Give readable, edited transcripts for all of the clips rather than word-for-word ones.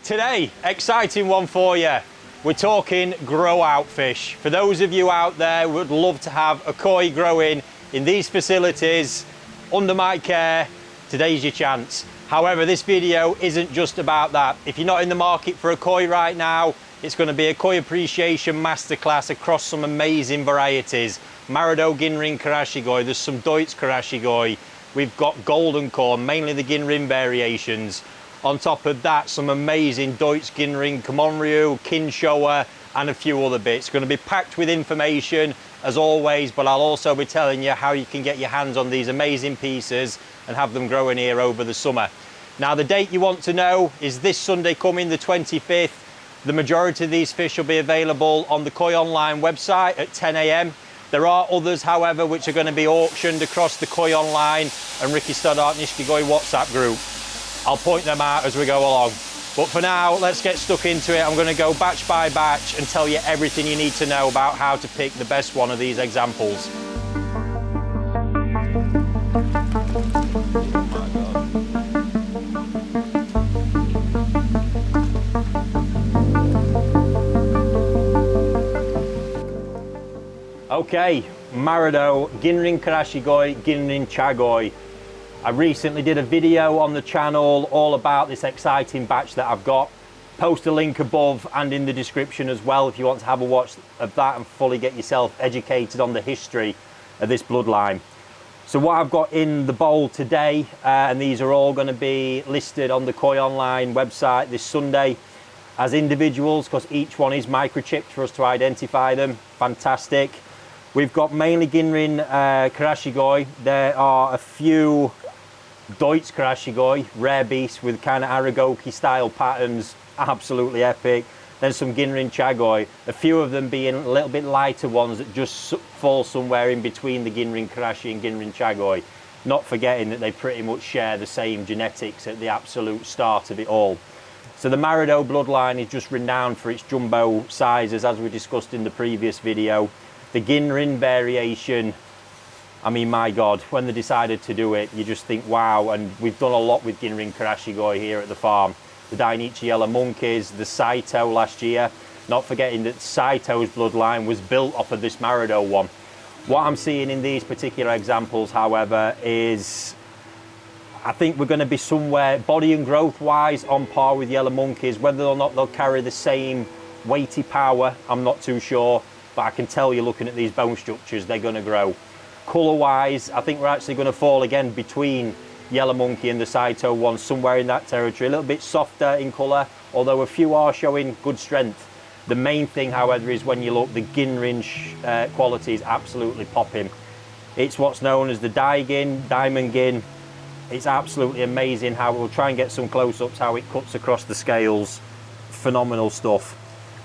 Today, exciting one for you. We're talking grow out fish. For those of you out there who would love to have a koi growing in these facilities under my care, today's your chance. However, this video isn't just about that. If you're not in the market for a koi right now, it's going to be a koi appreciation masterclass across some amazing varieties. Marudo, Ginrin, Karashigoi, there's some Doitsu Karashigoi. We've got golden corn, mainly the Ginrin variations. On top of that, some amazing Doitsu, Ginrin, Kumonryu, Showa, and a few other bits. It's going to be packed with information as always, but I'll also be telling you how you can get your hands on these amazing pieces and have them growing here over the summer. Now, the date you want to know is this Sunday coming, the 25th. The majority of these fish will be available on the Koi Online website at 10 AM. There are others, however, which are going to be auctioned across the Koi Online and Ricky Stoddart Nishikigoi WhatsApp group. I'll point them out as we go along. But for now, let's get stuck into it. I'm going to go batch by batch and tell you everything you need to know about how to pick the best one of these examples. Okay, Marudo, Ginrin Karashigoi, Ginrin Chagoi. I recently did a video on the channel all about this exciting batch that I've got. Post a link above and in the description as well if you want to have a watch of that and fully get yourself educated on the history of this bloodline. So what I've got in the bowl today, and these are all going to be listed on the Koi Online website this Sunday as individuals, because each one is microchipped for us to identify them. Fantastic. We've got mainly Ginrin Karashigoi. There are a few Doitsu Karashigoi, rare beasts with kind of Aragoki style patterns, absolutely epic. Then some Ginrin Chagoi, a few of them being a little bit lighter ones that just fall somewhere in between the Ginrin Karashi and Ginrin Chagoi. Not forgetting that they pretty much share the same genetics at the absolute start of it all. So the Marudo bloodline is just renowned for its jumbo sizes, as we discussed in the previous video. The Ginrin variation, I mean, my God, when they decided to do it, you just think, wow. And we've done a lot with Ginrin Karashigoi here at the farm. The Dainichi Yellow Monkeys, the Saito last year. Not forgetting that Saito's bloodline was built off of this Marudo one. What I'm seeing in these particular examples, however, is I think we're going to be somewhere body and growth wise on par with Yellow Monkeys. Whether or not they'll carry the same weighty power, I'm not too sure. But I can tell you, looking at these bone structures, they're going to grow. Colour-wise, I think we're actually going to fall again between Yellow Monkey and the Saito one, somewhere in that territory. A little bit softer in colour, although a few are showing good strength. The main thing, however, is when you look, the Ginrin quality is absolutely popping. It's what's known as the Diamond Gin. It's absolutely amazing how we'll try and get some close-ups, how it cuts across the scales. Phenomenal stuff.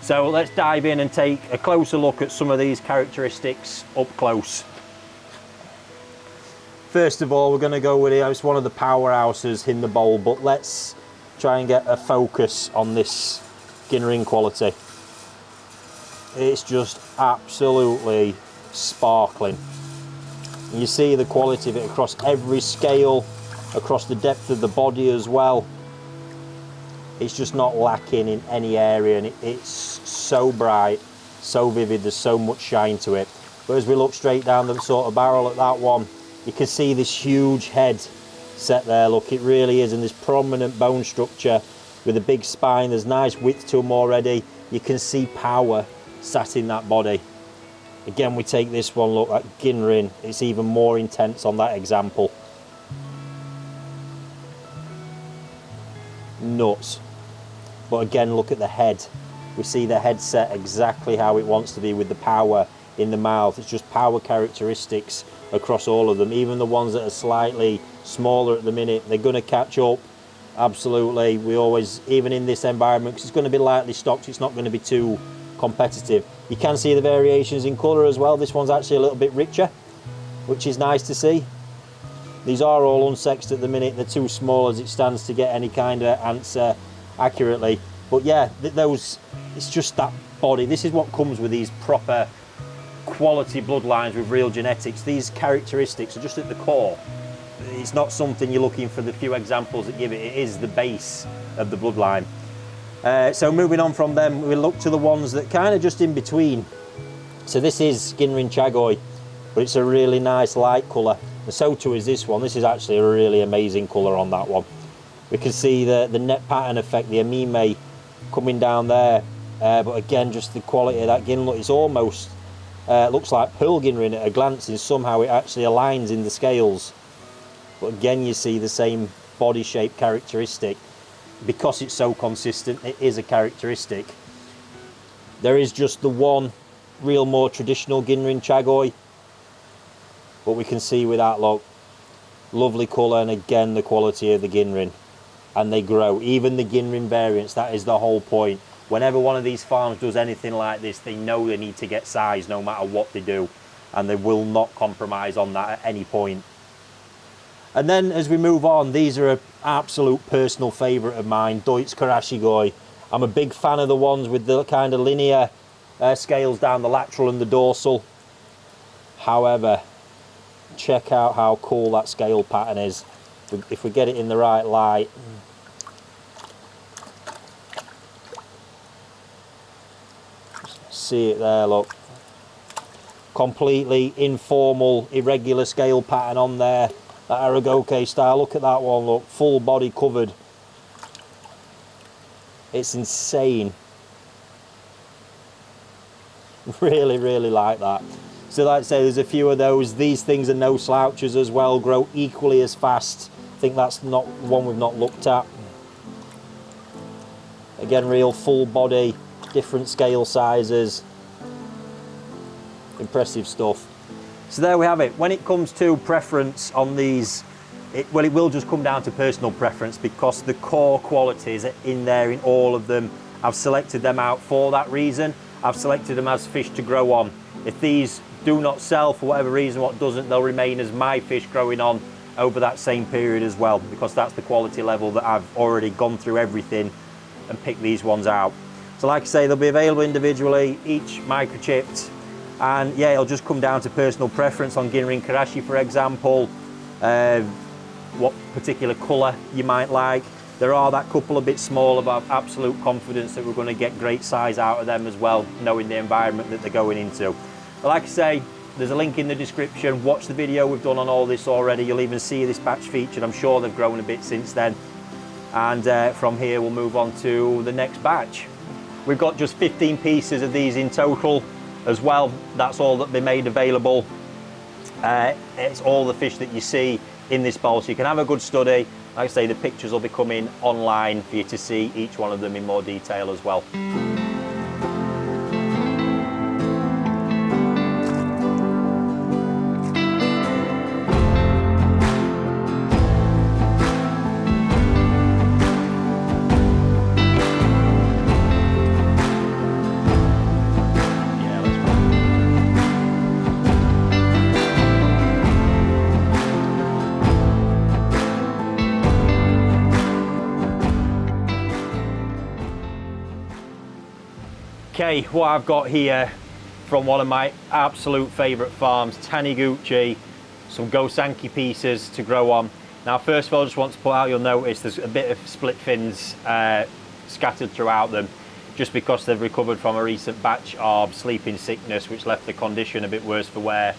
So let's dive in and take a closer look at some of these characteristics up close. First of all, we're going to go with it. It's one of the powerhouses in the bowl, but let's try and get a focus on this Ginrin quality. It's just absolutely sparkling. And you see the quality of it across every scale, across the depth of the body as well. It's just not lacking in any area, and it's so bright, so vivid, there's so much shine to it. But as we look straight down the sort of barrel at that one, you can see this huge head set there. Look, it really is, and this prominent bone structure with a big spine. There's nice width to them already. You can see power sat in that body. Again, we take this one, look, at Ginrin. It's even more intense on that example. Nuts. But again, look at the head. We see the head set exactly how it wants to be, with the power in the mouth. It's just power characteristics across all of them. Even the ones that are slightly smaller at the minute, they're going to catch up. Absolutely. We always, even in this environment, because it's going to be lightly stocked, it's not going to be too competitive. You can see the variations in colour as well. This one's actually a little bit richer, which is nice to see. These are all unsexed at the minute. They're too small as it stands to get any kind of answer accurately. But yeah, it's just that body. This is what comes with these proper quality bloodlines with real genetics. These characteristics are just at the core. It's not something you're looking for the few examples that give it. It is the base of the bloodline. So moving on from them, we look to the ones that kind of just in between. So this is Ginrin Chagoi, but it's a really nice light colour. And so too is this one. This is actually a really amazing colour on that one. We can see the net pattern effect, the amime coming down there. But again, just the quality of that Ginrin, it's almost looks like pearl Ginrin at a glance, and somehow it actually aligns in the scales. But again, you see the same body shape characteristic. Because it's so consistent, it is a characteristic. There is just the one real more traditional Ginrin Chagoi, but we can see with that look, lovely colour, and again the quality of the Ginrin, and they grow. Even the Ginrin variants, that is the whole point. Whenever one of these farms does anything like this, they know they need to get size no matter what they do, and they will not compromise on that at any point. And then as we move on, these are an absolute personal favourite of mine, Doitsu Karashigoi. I'm a big fan of the ones with the kind of linear scales down the lateral and the dorsal. However, check out how cool that scale pattern is. If we get it in the right light. See it there, look. Completely informal, irregular scale pattern on there. That Aragoke style, look at that one, look, full body covered. It's insane. Really, really like that. So like I say, there's a few of those. These things are no slouches as well, grow equally as fast. I think that's not one we've not looked at. Again, real full body, different scale sizes. Impressive stuff. So there we have it. When it comes to preference on these, it will just come down to personal preference, because the core qualities are in there in all of them. I've selected them out for that reason. I've selected them as fish to grow on. If these do not sell for whatever reason, what doesn't, they'll remain as my fish growing on over that same period as well, because that's the quality level that I've already gone through everything and picked these ones out. So like I say, they'll be available individually, each microchipped. And yeah, it'll just come down to personal preference on Ginrin Karashi, for example, what particular colour you might like. There are that couple a bit smaller, but I've absolute confidence that we're going to get great size out of them as well, knowing the environment that they're going into. But like I say, there's a link in the description. Watch the video we've done on all this already. You'll even see this batch featured. I'm sure they've grown a bit since then. And from here, we'll move on to the next batch. We've got just 15 pieces of these in total as well. That's all that they made available. It's all the fish that you see in this bowl, so you can have a good study. Like I say, the pictures will be coming online for you to see each one of them in more detail as well. Okay, what I've got here from one of my absolute favourite farms, Taniguchi, some Gosanke pieces to grow on. Now, first of all, I just want to put out, you'll notice there's a bit of split fins scattered throughout them, just because they've recovered from a recent batch of sleeping sickness, which left the condition a bit worse for wear.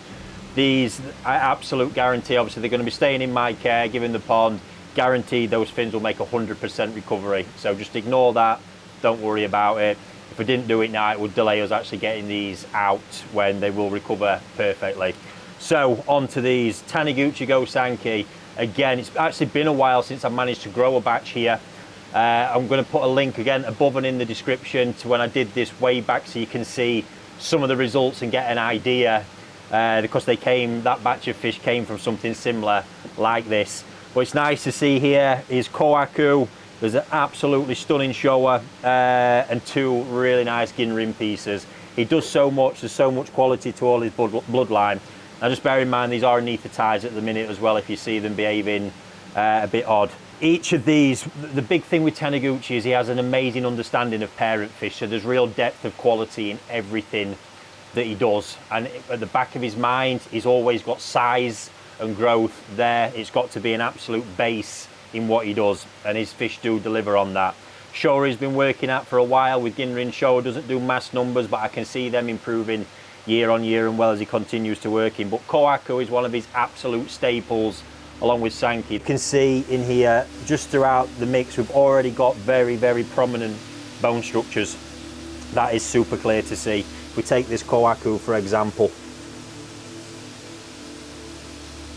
These, I absolute guarantee, obviously they're going to be staying in my care, given the pond, guaranteed those fins will make 100% recovery. So just ignore that, don't worry about it. If we didn't do it now, it would delay us actually getting these out when they will recover perfectly. So on to these Taniguchi Gosanke. Again, it's actually been a while since I've managed to grow a batch here. I'm going to put a link again above and in the description to when I did this way back, so you can see some of the results and get an idea, because that batch of fish came from something similar like this. But it's nice to see here is Kohaku. There's an absolutely stunning Showa and two really nice Ginrin pieces. He does so much, there's so much quality to all his bloodline. Now just bear in mind these are anaesthetised at the minute as well, if you see them behaving a bit odd. Each of these, the big thing with Taniguchi is he has an amazing understanding of parent fish, so there's real depth of quality in everything that he does. And at the back of his mind, he's always got size and growth there. It's got to be an absolute base in what he does, and his fish do deliver on that. Showa has been working at for a while with Ginrin. Showa doesn't do mass numbers, but I can see them improving year on year and well as he continues to work in. But Kohaku is one of his absolute staples, along with Sanke. You can see in here, just throughout the mix, we've already got very, very prominent bone structures. That is super clear to see. If we take this Kohaku, for example,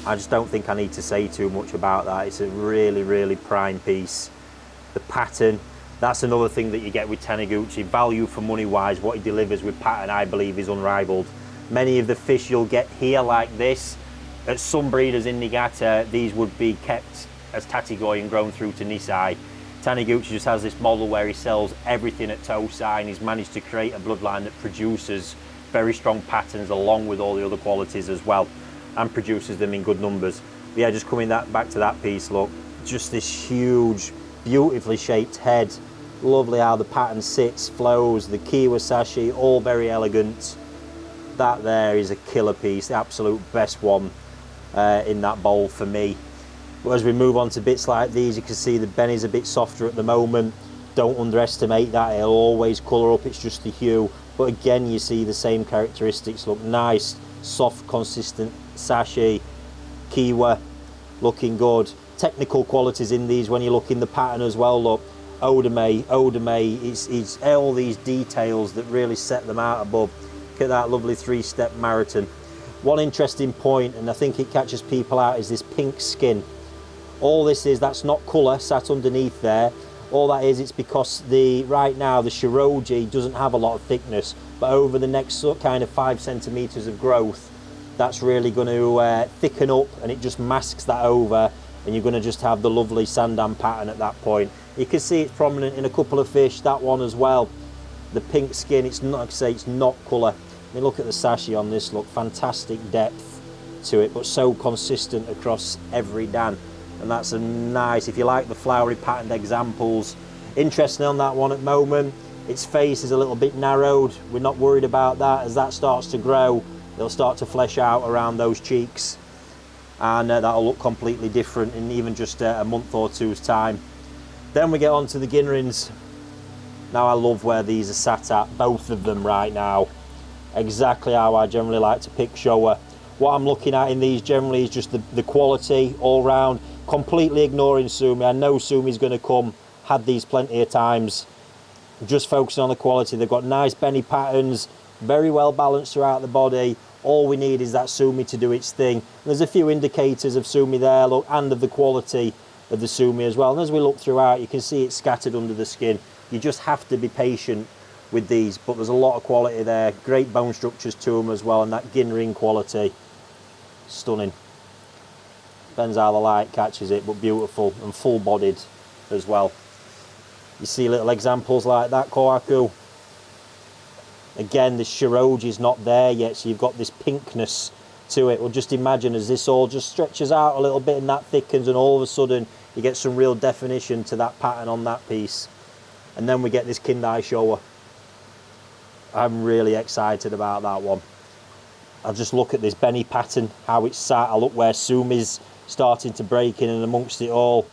I just don't think I need to say too much about that. It's a really, really prime piece. The pattern, that's another thing that you get with Taniguchi. Value for money wise, what he delivers with pattern, I believe, is unrivaled. Many of the fish you'll get here like this, at some breeders in Niigata, these would be kept as Tatigoi and grown through to Nisai. Taniguchi just has this model where he sells everything at Tosai, and he's managed to create a bloodline that produces very strong patterns along with all the other qualities as well, and produces them in good numbers. But yeah, just coming back to that piece, look, just this huge, beautifully shaped head. Lovely how the pattern sits, flows, the Kiwa sashi, all very elegant. That there is a killer piece, the absolute best one in that bowl for me. But as we move on to bits like these, you can see the Benny's a bit softer at the moment. Don't underestimate that, it'll always colour up, it's just the hue. But again, you see the same characteristics. Look, nice, soft, consistent sashi, Kiwa, looking good. Technical qualities in these when you look in the pattern as well. Look, Odame, it's all these details that really set them out above. Look at that lovely three-step marathon. One interesting point, and I think it catches people out, is this pink skin. All this is, that's not colour sat underneath there. All that is, it's because right now the Shiroji doesn't have a lot of thickness, but over the next kind of 5 centimetres of growth, that's really going to thicken up, and it just masks that over, and you're going to just have the lovely Sandan pattern at that point. You can see it's prominent in a couple of fish, that one as well. The pink skin, it's not, like I say, it's not colour. I mean, look at the sashi on this, look, fantastic depth to it, but so consistent across every dan. And that's a nice, if you like the flowery patterned examples. Interesting on that one at the moment, its face is a little bit narrowed. We're not worried about that. As that starts to grow, they'll start to flesh out around those cheeks, and that'll look completely different in even just a month or two's time. Then we get on to the Ginrins. Now I love where these are sat at, both of them right now. Exactly how I generally like to pick Showa. What I'm looking at in these generally is just the quality all round, completely ignoring Sumi. I know Sumi's going to come, had these plenty of times. Just focusing on the quality. They've got nice Benny patterns, very well balanced throughout the body. All we need is that Sumi to do its thing. There's a few indicators of Sumi there, look, and of the quality of the Sumi as well. And as we look throughout, you can see it's scattered under the skin. You just have to be patient with these, but there's a lot of quality there. Great bone structures to them as well, and that Ginrin quality, stunning. Depends how the light catches it, but beautiful and full-bodied as well. You see little examples like that Kohaku. Again, the Shiroji's not there yet, so you've got this pinkness to it. Well, just imagine as this all just stretches out a little bit and that thickens, and all of a sudden you get some real definition to that pattern on that piece. And then we get this Kindai Showa. I'm really excited about that one. I'll just look at this Benny pattern, how it's sat. I look where Sumi's starting to break in and amongst it all.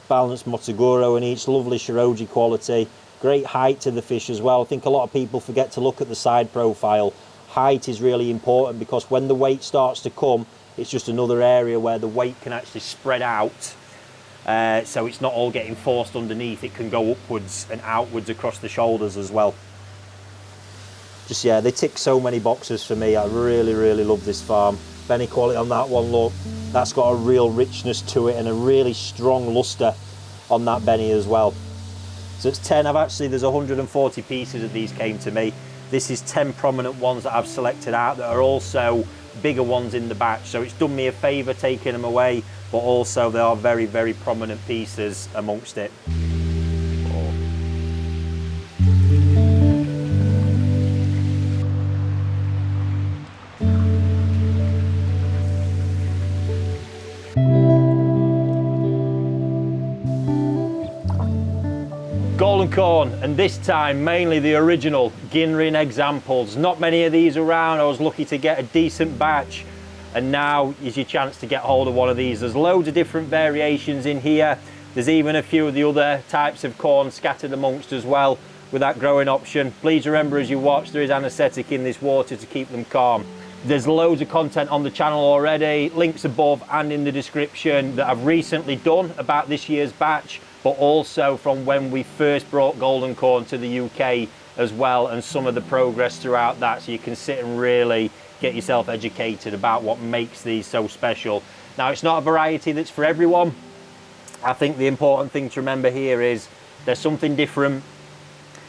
Balanced Motoguro and each, lovely Shiroji quality. Great height to the fish as well. I think a lot of people forget to look at the side profile. Height is really important because when the weight starts to come, it's just another area where the weight can actually spread out. So it's not all getting forced underneath. It can go upwards and outwards across the shoulders as well. Just, yeah, they tick so many boxes for me. I really, really love this farm. Benny quality on that one, look. That's got a real richness to it and a really strong lustre on that Benny as well. So it's 10, there's 140 pieces of these came to me. This is 10 prominent ones that I've selected out that are also bigger ones in the batch. So it's done me a favour taking them away, but also they are very, very prominent pieces amongst it. Golden corn, and this time mainly the original Ginrin examples. Not many of these around. I was lucky to get a decent batch, and now is your chance to get hold of one of these. There's loads of different variations in here. There's even a few of the other types of corn scattered amongst as well with that growing option. Please remember as you watch, there is anaesthetic in this water to keep them calm. There's loads of content on the channel already, links above and in the description, that I've recently done about this year's batch, but also from when we first brought golden corn to the UK as well, and some of the progress throughout that, so you can sit and really get yourself educated about what makes these so special. Now, it's not a variety that's for everyone. I think the important thing to remember here is there's something different.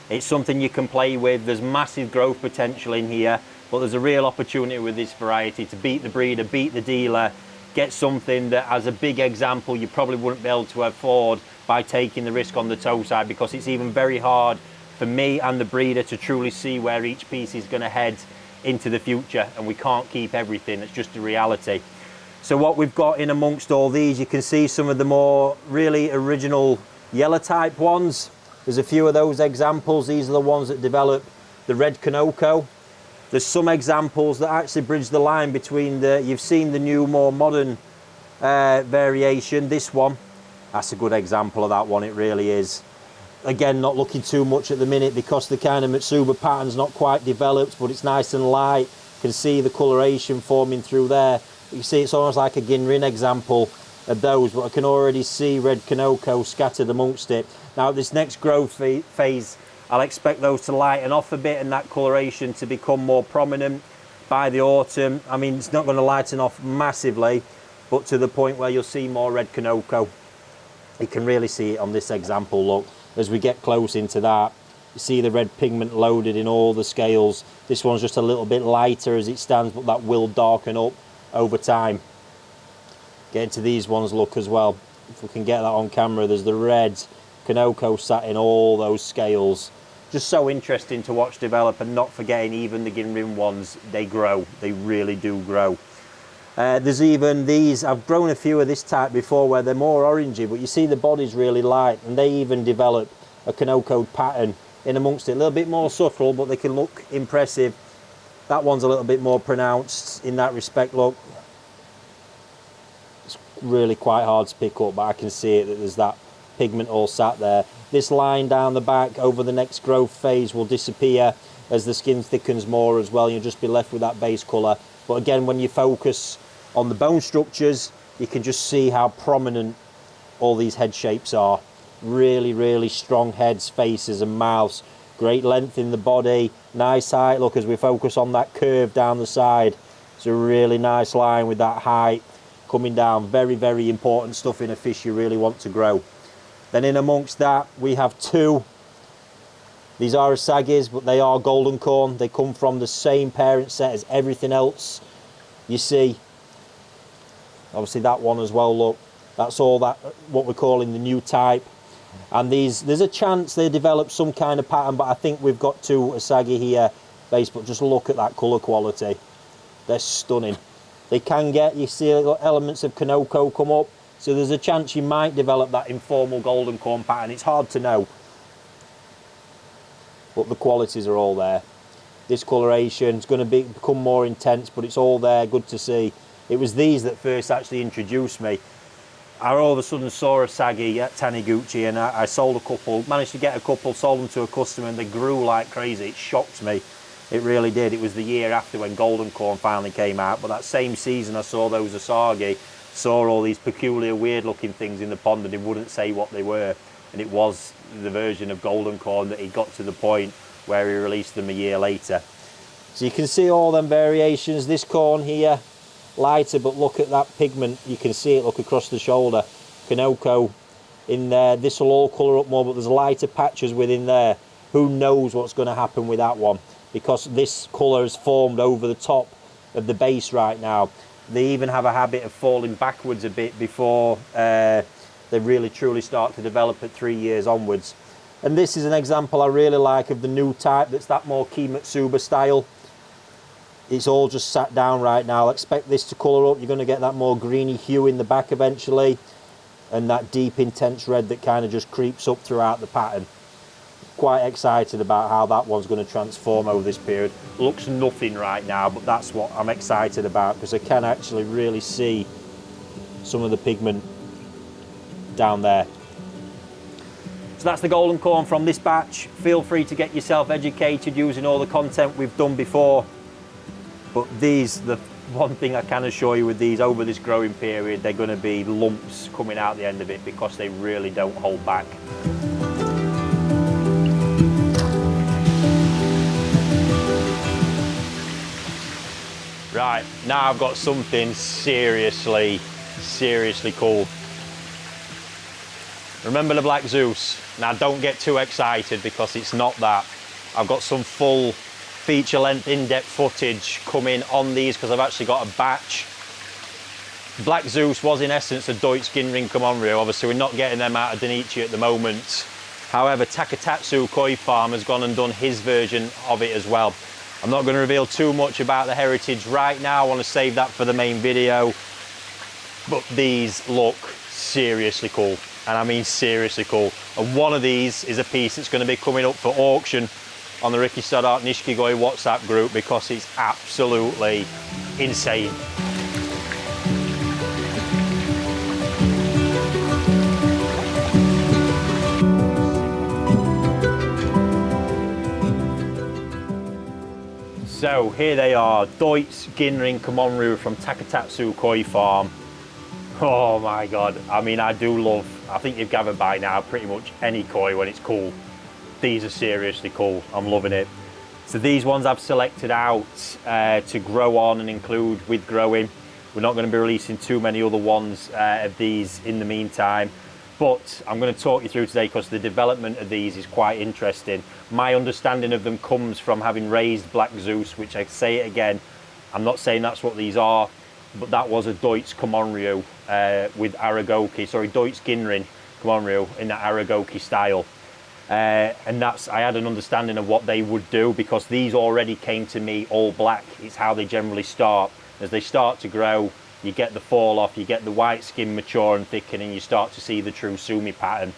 It's something you can play with. There's massive growth potential in here, but there's a real opportunity with this variety to beat the breeder, beat the dealer, get something that, as a big example, you probably wouldn't be able to afford by taking the risk on the Tosai, because it's even very hard for me and the breeder to truly see where each piece is going to head into the future, and we can't keep everything. It's just a reality. So what we've got in amongst all these, you can see some of the more really original yellow type ones. There's a few of those examples. These are the ones that develop the red Konoko. There's some examples that actually bridge the line between you've seen the new, more modern variation. This one, that's a good example of that one, it really is. Again, not looking too much at the minute because the kind of Mitsuba pattern's not quite developed, but it's nice and light. You can see the coloration forming through there. You see it's almost like a Ginrin example of those, but I can already see red Konoko scattered amongst it. Now, this next growth phase, I'll expect those to lighten off a bit and that coloration to become more prominent by the autumn. I mean, it's not going to lighten off massively, but to the point where you'll see more red Konoko. You can really see it on this example, look. As we get close into that, you see the red pigment loaded in all the scales. This one's just a little bit lighter as it stands, but that will darken up over time. Get into these ones, look, as well. If we can get that on camera, there's the red Konoko sat in all those scales. Just so interesting to watch develop, and not forgetting even the Ginrin ones, they grow. They really do grow. There's even these, I've grown a few of this type before where they're more orangey, but you see the body's really light, and they even develop a Konoko pattern in amongst it. A little bit more subtle, but they can look impressive. That one's a little bit more pronounced in that respect, look. It's really quite hard to pick up, but I can see it, that there's that pigment all sat there. This line down the back over the next growth phase will disappear as the skin thickens more as well. You'll just be left with that base colour. But again, when you focus on the bone structures, you can just see how prominent all these head shapes are. Really, really strong heads, faces and mouths. Great length in the body, nice height. Look, as we focus on that curve down the side, it's a really nice line with that height coming down. Very, very important stuff in a fish you really want to grow. Then in amongst that, we have two. These are Asagis, but they are golden corn. They come from the same parent set as everything else. You see, obviously that one as well, look. That's all that, what we're calling the new type. And these, there's a chance they develop some kind of pattern, but I think we've got two Asagi here based, but just look at that colour quality. They're stunning. They can get, you see elements of Konoko come up, so there's a chance you might develop that informal golden corn pattern. It's hard to know, but the qualities are all there. This coloration is going to become more intense, but it's all there, good to see. It was these that first actually introduced me. I all of a sudden saw a Sagi at Taniguchi, and I sold a couple, managed to get a couple, sold them to a customer, and they grew like crazy. It shocked me. It really did. It was the year after when golden corn finally came out, but that same season I saw those Asagi, saw all these peculiar weird looking things in the pond, and he wouldn't say what they were, and it was the version of golden corn that he got to the point where he released them a year later. So you can see all them variations. This corn here, lighter, but look at that pigment. You can see it, look across the shoulder. Konoko in there. This will all colour up more, but there's lighter patches within there. Who knows what's going to happen with that one, because this colour is formed over the top of the base right now. They even have a habit of falling backwards a bit before they really truly start to develop at 3 years onwards. And this is an example I really like of the new type that's that more Kimitsuba style. It's all just sat down right now. I'll expect this to colour up. You're going to get that more greeny hue in the back eventually, and that deep intense red that kind of just creeps up throughout the pattern. Quite excited about how that one's going to transform over this period. Looks nothing right now, but that's what I'm excited about, because I can actually really see some of the pigment down there. So that's the golden corn from this batch. Feel free to get yourself educated using all the content we've done before. But these, the one thing I can assure you with these, over this growing period, they're going to be lumps coming out the end of it because they really don't hold back. Right, now I've got something seriously cool. Remember the Black Zeus? Now don't get too excited because it's not that. I've got some full feature length in-depth footage coming on these because I've actually got a batch. Black Zeus was in essence a Doitsu Ginrin Kumonryu. Obviously we're not getting them out of Taniguchi at the moment. However, Takatatsu Koi Farm has gone and done his version of it as well. I'm not going to reveal too much about the heritage right now. I want to save that for the main video. But these look seriously cool. And I mean seriously cool. And one of these is a piece that's going to be coming up for auction on the Ricky Stoddart Nishikigoi WhatsApp group because it's absolutely insane. So here they are, Doitsu Ginrin Kumonryu from Takatatsu Koi Farm. Oh my God, I mean I think you've gathered by now pretty much any koi when it's cool. These are seriously cool, I'm loving it. So these ones I've selected out to grow on and include with growing. We're not going to be releasing too many other ones of these in the meantime. But I'm going to talk you through today because the development of these is quite interesting. My understanding of them comes from having raised Black Zeus, which I say it again, I'm not saying that's what these are, but that was a Doitsu Kumonryu with Aragoki, sorry, Doitsu Ginrin Kumonryu in that Aragoki style. And I had an understanding of what they would do because these already came to me all black. It's how they generally start. As they start to grow, you get the fall off, you get the white skin mature and thicken, and you start to see the true sumi pattern.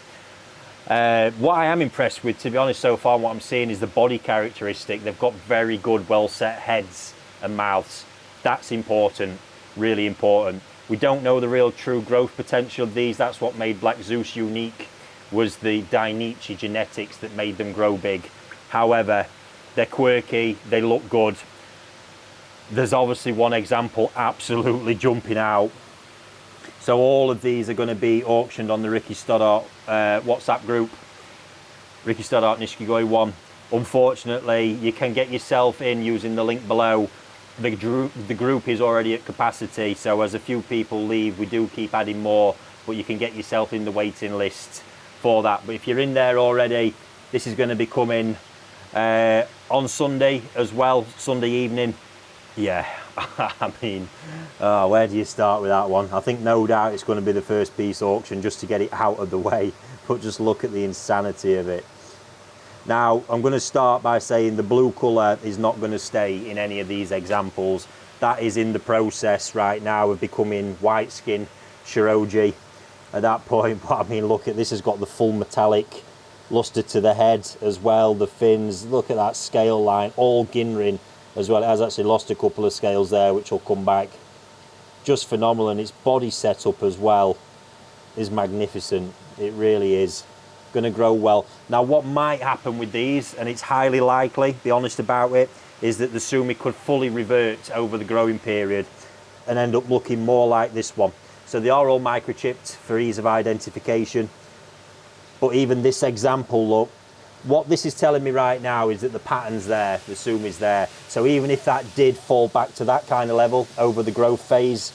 What I am impressed with, to be honest, so far, what I'm seeing is the body characteristic. They've got very good, well set heads and mouths. That's important, really important. We don't know the real true growth potential of these. That's what made Black Zeus unique, was the Dainichi genetics that made them grow big. However, they're quirky, they look good. There's obviously one example absolutely jumping out. So all of these are going to be auctioned on the Ricky Stoddart WhatsApp group, Ricky Stoddart Nishikigoi 1. Unfortunately, you can get yourself in using the link below. The group is already at capacity, so as a few people leave, we do keep adding more, but you can get yourself in the waiting list for that. But if you're in there already, this is going to be coming on Sunday as well, Sunday evening. Yeah, I mean, where do you start with that one? I think no doubt it's going to be the first piece auction just to get it out of the way, but just look at the insanity of it. Now, I'm going to start by saying the blue colour is not going to stay in any of these examples. That is in the process right now of becoming white skin Shiroji at that point. But I mean, look at this, has got the full metallic luster to the head as well, the fins, look at that scale line, all Ginrin as well. It has actually lost a couple of scales there, which will come back. Just phenomenal, and its body setup as well is magnificent. It really is going to grow well. Now, what might happen with these, and it's highly likely, be honest about it, is that the sumi could fully revert over the growing period and end up looking more like this one. So they are all microchipped for ease of identification. But even this example, look, what this is telling me right now is that the pattern's there, the sumi's there. So even if that did fall back to that kind of level over the growth phase,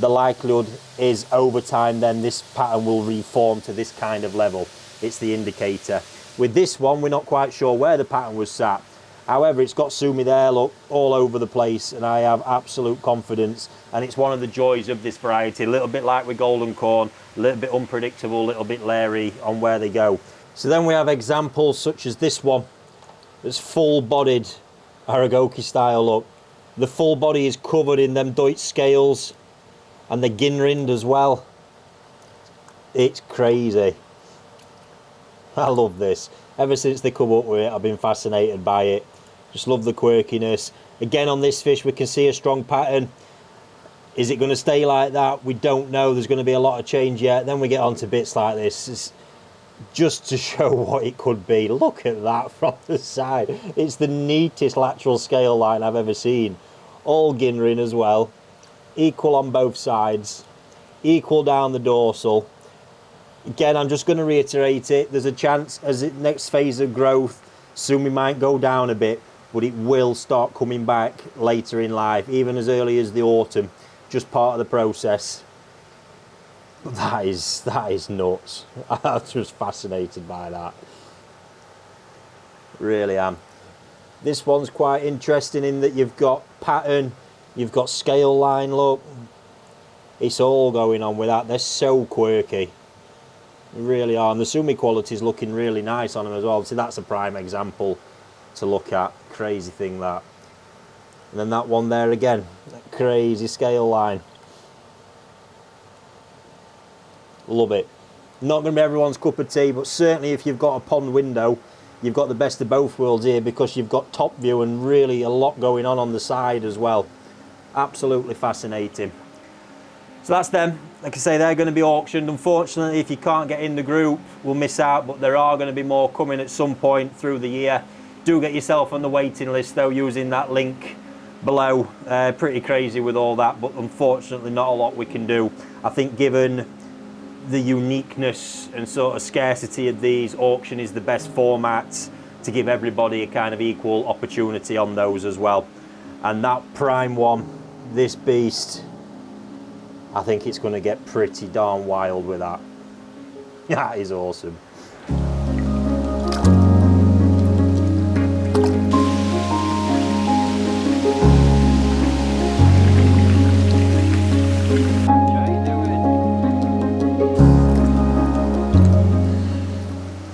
the likelihood is over time then this pattern will reform to this kind of level. It's the indicator. With this one, we're not quite sure where the pattern was sat. However, it's got sumi there, look, all over the place, and I have absolute confidence. And it's one of the joys of this variety, a little bit like with golden corn, a little bit unpredictable, a little bit leery on where they go. So then we have examples such as this one, that's full-bodied Aragoki style, look. The full body is covered in them Doitsu scales, and the Ginrin as well. It's crazy. I love this. Ever since they come up with it, I've been fascinated by it. Just love the quirkiness. Again, on this fish, we can see a strong pattern. Is it going to stay like that? We don't know. There's going to be a lot of change yet. Then we get on to bits like this. just to show what it could be. Look at that from the side. It's the neatest lateral scale line I've ever seen. All Ginrin as well. Equal on both sides. Equal down the dorsal. Again, I'm just going to reiterate it. There's a chance as it next phase of growth, Sumi might go down a bit, but it will start coming back later in life, even as early as the autumn. Just part of the process. That is nuts. I'm just fascinated by that. Really am. This one's quite interesting in that you've got pattern, you've got scale line, look. It's all going on with that. They're so quirky. They really are. And the Sumi quality is looking really nice on them as well. See, that's a prime example to look at. Crazy thing, that. And then that one there again. That crazy scale line. Love it. Not going to be everyone's cup of tea, but certainly if you've got a pond window, you've got the best of both worlds here, because you've got top view and really a lot going on the side as well. Absolutely fascinating. So that's them. Like I say, they're going to be auctioned. Unfortunately, if you can't get in the group, we'll miss out, but there are going to be more coming at some point through the year. Do get yourself on the waiting list though, using that link below. Pretty crazy with all that, but unfortunately not a lot we can do. I think given the uniqueness and sort of scarcity of these, auction is the best format to give everybody a kind of equal opportunity on those as well. And that prime one, this beast, I think it's going to get pretty darn wild with that. That is awesome.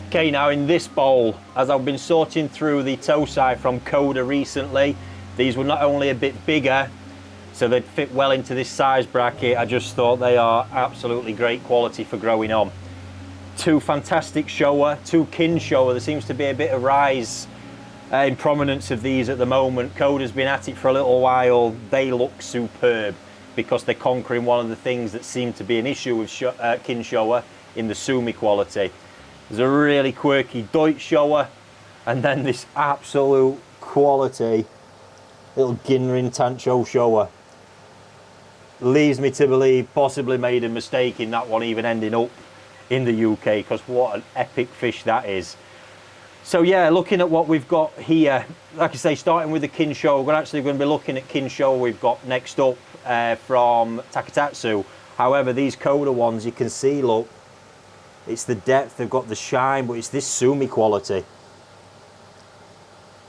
Okay, now in this bowl, as I've been sorting through the Tosai from Koda recently, these were not only a bit bigger, so they'd fit well into this size bracket. I just thought they are absolutely great quality for growing on. Two fantastic Showa, two kin Showa. There seems to be a bit of rise in prominence of these at the moment. Koda's been at it for a little while. They look superb because they're conquering one of the things that seemed to be an issue with kin Showa in the Sumi quality. There's a really quirky Doitsu Showa, and then this absolute quality little Ginrin Tancho Showa. Leaves me to believe possibly made a mistake in that one even ending up in the UK, because what an epic fish that is. So yeah, looking at what we've got here, like I say, starting with the kin Showa, we're actually going to be looking at kin Showa we've got next up from Taketatsu. However, these Koda ones, you can see, look, it's the depth, they've got the shine, but it's this Sumi quality.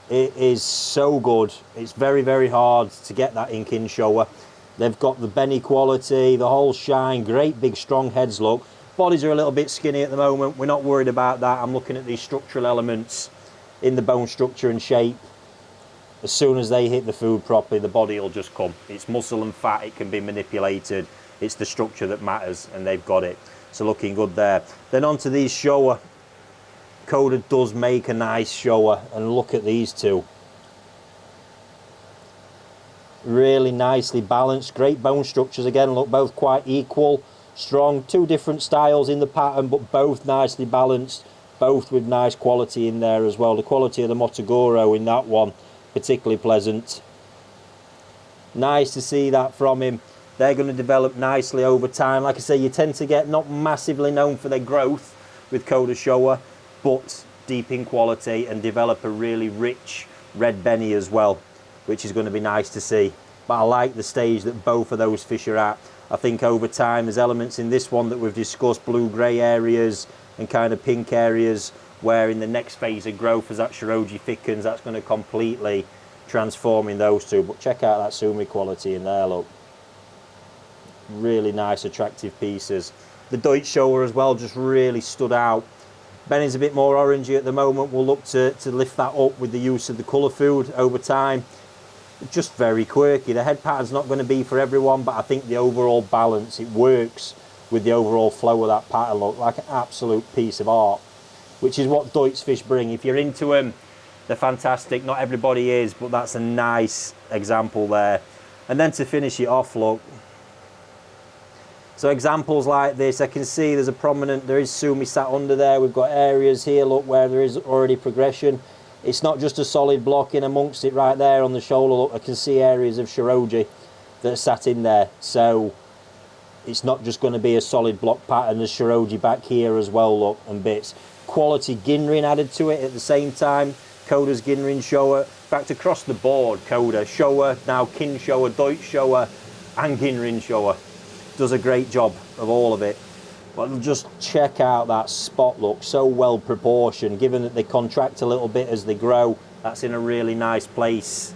It is so good. It's very, very hard to get that in kin Showa. They've got the Benny quality, the whole shine, great big strong heads, look. Bodies are a little bit skinny at the moment. We're not worried about that. I'm looking at these structural elements in the bone structure and shape. As soon as they hit the food properly, the body will just come. It's muscle and fat, it can be manipulated. It's the structure that matters, and they've got it. So looking good there. Then onto these Showa. Koda does make a nice Showa, and look at these two. Really nicely balanced, great bone structures again, look, both quite equal, strong, two different styles in the pattern, but both nicely balanced, both with nice quality in there as well. The quality of the Motogoro in that one, particularly pleasant. Nice to see that from him. They're going to develop nicely over time. Like I say, you tend to get not massively known for their growth with Koda Showa, but deep in quality and develop a really rich red Benny as well, which is going to be nice to see. But I like the stage that both of those fish are at. I think over time there's elements in this one that we've discussed, blue-grey areas and kind of pink areas, where in the next phase of growth as that Shiroji thickens, that's going to completely transform in those two. But check out that Sumi quality in there, look. Really nice, attractive pieces. The Doitsu Showa as well just really stood out. Benny's a bit more orangey at the moment. We'll look to lift that up with the use of the colour food over time. Just very quirky. The head pattern's not going to be for everyone, but I think the overall balance, it works with the overall flow of that pattern, look like an absolute piece of art, which is what Doitsu fish bring. If you're into them, they're fantastic. Not everybody is, but that's a nice example there. And then to finish it off, look, So examples like this, I can see there's a prominent, there is sumi sat under there. We've got areas here, look, where there is already progression. It's not just a solid block in amongst it right there on the shoulder. Look, I can see areas of shiroji that are sat in there. So it's not just going to be a solid block pattern. There's shiroji back here as well, look, and bits. Quality Ginrin added to it at the same time. Koda's Ginrin Showa. In fact, across the board, Koda, Showa, now Kin Showa, Doitsu Showa, and Ginrin Showa. Does a great job of all of it. But just check out that spot, look, so well proportioned. Given that they contract a little bit as they grow, that's in a really nice place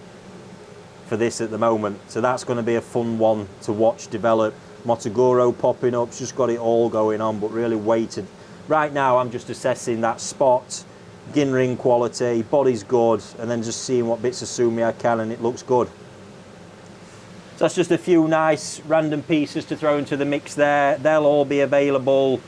for this at the moment. So that's going to be a fun one to watch develop. Motoguro popping up, just got it all going on, but really weighted. Right now I'm just assessing that spot, Ginrin quality, body's good, and then just seeing what bits of sumi I can, and it looks good. So that's just a few nice random pieces to throw into the mix there. They'll all be available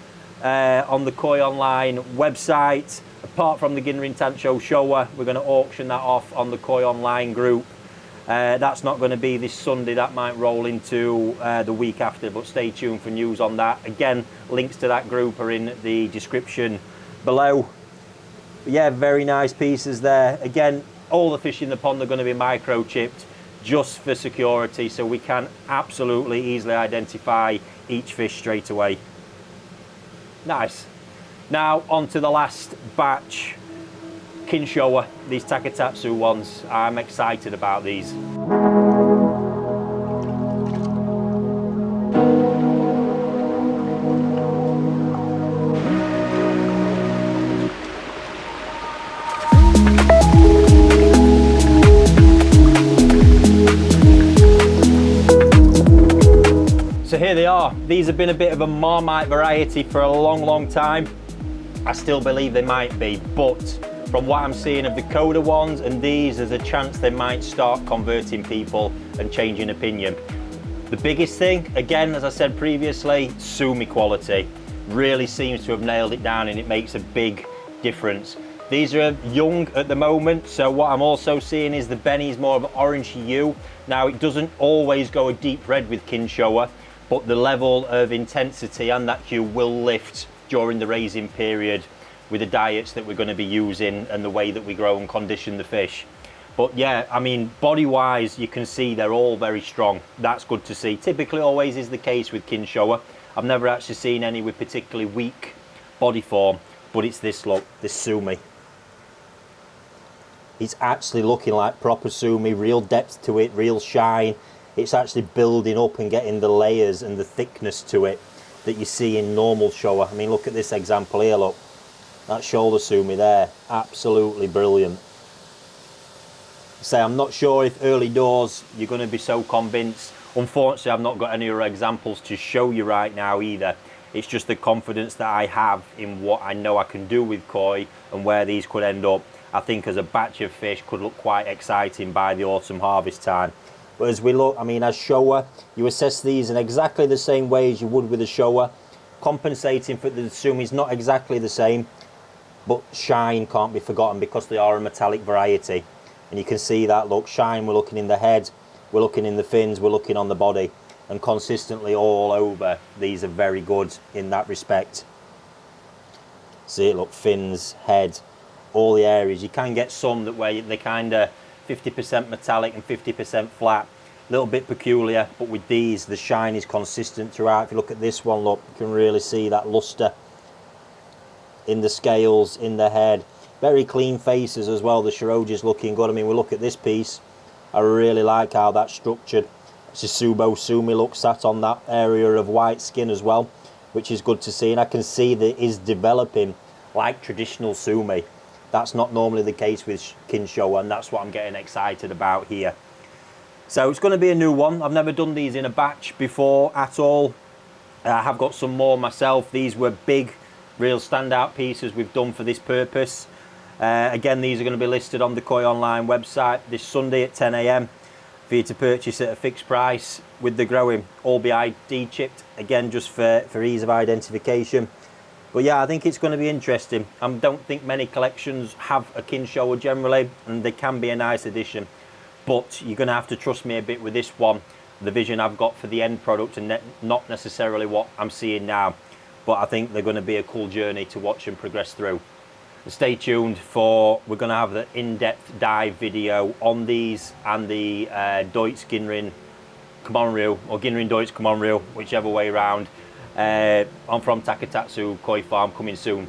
on the Koi Online website. Apart from the Ginrin Tancho Showa, we're going to auction that off on the Koi Online group. That's not going to be this Sunday, that might roll into the week after, but stay tuned for news on that. Again, links to that group are in the description below. But yeah, very nice pieces there. Again, all the fish in the pond are going to be microchipped just for security, so we can absolutely easily identify each fish straight away. Nice. Now on to the last batch. Kin Showa, these Takatatsu ones. I'm excited about these. So here they are. These have been a bit of a Marmite variety for a long time. I still believe they might be, but from what I'm seeing of the Koda ones and these, there's a chance they might start converting people and changing opinion. The biggest thing, again, as I said previously, sumi quality. Really seems to have nailed it down, and it makes a big difference. These are young at the moment, so what I'm also seeing is the Benny is more of an orange hue. Now, it doesn't always go a deep red with Kin Showa, but the level of intensity and that hue will lift during the raising period with the diets that we're going to be using and the way that we grow and condition the fish. But yeah, I mean, body wise, you can see they're all very strong. That's good to see. Typically always is the case with Kin Showa. I've never actually seen any with particularly weak body form, but it's this look, this sumi. It's actually looking like proper sumi, real depth to it, real shine. It's actually building up and getting the layers and the thickness to it that you see in normal Showa. I mean, look at this example here, look. That shoulder sumi there, absolutely brilliant. I'm not sure if early doors you're going to be so convinced. Unfortunately, I've not got any other examples to show you right now either. It's just the confidence that I have in what I know I can do with koi and where these could end up. I think as a batch of fish could look quite exciting by the autumn harvest time. But as we look, I mean, as Showa, you assess these in exactly the same way as you would with a Showa. Compensating for the sumi is not exactly the same, but shine can't be forgotten because they are a metallic variety. And you can see that, look, shine, we're looking in the head, we're looking in the fins, we're looking on the body, and consistently all over, these are very good in that respect. See it, look, fins, head, all the areas. You can get some that where they kind of 50% metallic and 50% flat, a little bit peculiar, but with these the shine is consistent throughout. If you look at this one, look, you can really see that luster in the scales, in the head. Very clean faces as well. The shiroji's looking good. I mean, we look at this piece, I really like how that's structured. It's a Subo Sumi look sat on that area of white skin as well, which is good to see, and I can see that it is developing like traditional Sumi. That's not normally the case with Kin Showa, and that's what I'm getting excited about here. So it's going to be a new one. I've never done these in a batch before at all. I have got some more myself. These were big, real standout pieces we've done for this purpose. Again, these are going to be listed on the Koi Online website this Sunday at 10 AM for you to purchase at a fixed price with the growing. All be ID chipped, again, just for ease of identification. But yeah, I think it's going to be interesting. I don't think many collections have a Kin Showa generally, and they can be a nice addition. But you're going to have to trust me a bit with this one. the vision I've got for the end product and not necessarily what I'm seeing now. But I think they're going to be a cool journey to watch and progress through. Stay tuned for, we're going to have the in-depth dive video on these and the Doitsu Ginrin Kumonryu, or Ginrin Doitsu Kumonryu, whichever way around. I'm from Takatatsu Koi Farm, coming soon.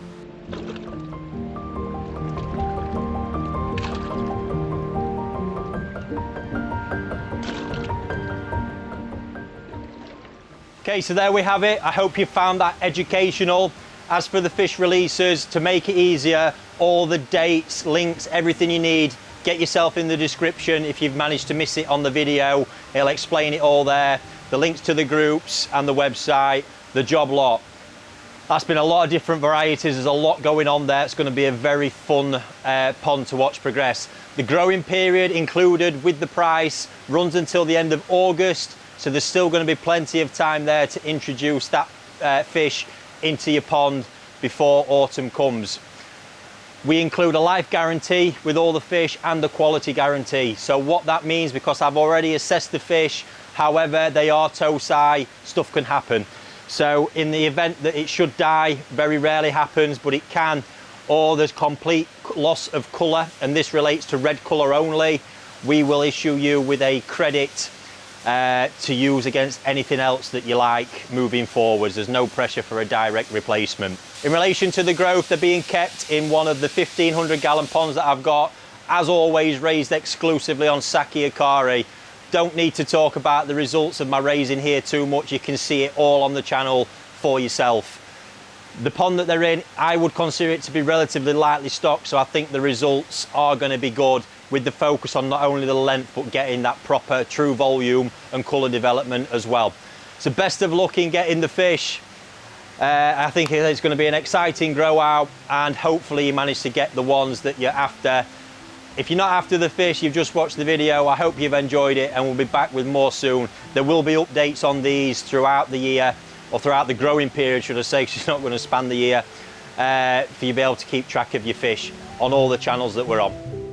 Okay, so there we have it. I hope you found that educational. As for the fish releases, to make it easier, all the dates, links, everything you need, get yourself in the description. If you've managed to miss it on the video, it'll explain it all there. The links to the groups and the website, the job lot. That's been a lot of different varieties. There's a lot going on there. It's going to be a very fun pond to watch progress. The growing period included with the price runs until the end of August. So there's still going to be plenty of time there to introduce that fish into your pond before autumn comes. We include a life guarantee with all the fish and a quality guarantee. So what that means, because I've already assessed the fish, however they are Tosai, stuff can happen. So in the event that it should die, very rarely happens, but it can, or there's complete loss of colour, and this relates to red colour only, we will issue you with a credit to use against anything else that you like moving forwards. There's no pressure for a direct replacement. In relation to the growth, they're being kept in one of the 1,500 gallon ponds that I've got, as always raised exclusively on Saki Akari. Don't need to talk about the results of my raising here too much. You can see it all on the channel for yourself. The pond that they're in, I would consider it to be relatively lightly stocked, so I think the results are going to be good, with the focus on not only the length but getting that proper true volume and colour development as well. So best of luck in getting the fish. I think it's going to be an exciting grow out, and hopefully you manage to get the ones that you're after. If you're not after the fish, you've just watched the video, I hope you've enjoyed it, and we'll be back with more soon. There will be updates on these throughout the year, or throughout the growing period should I say, because it's not going to span the year, for you to be able to keep track of your fish on all the channels that we're on.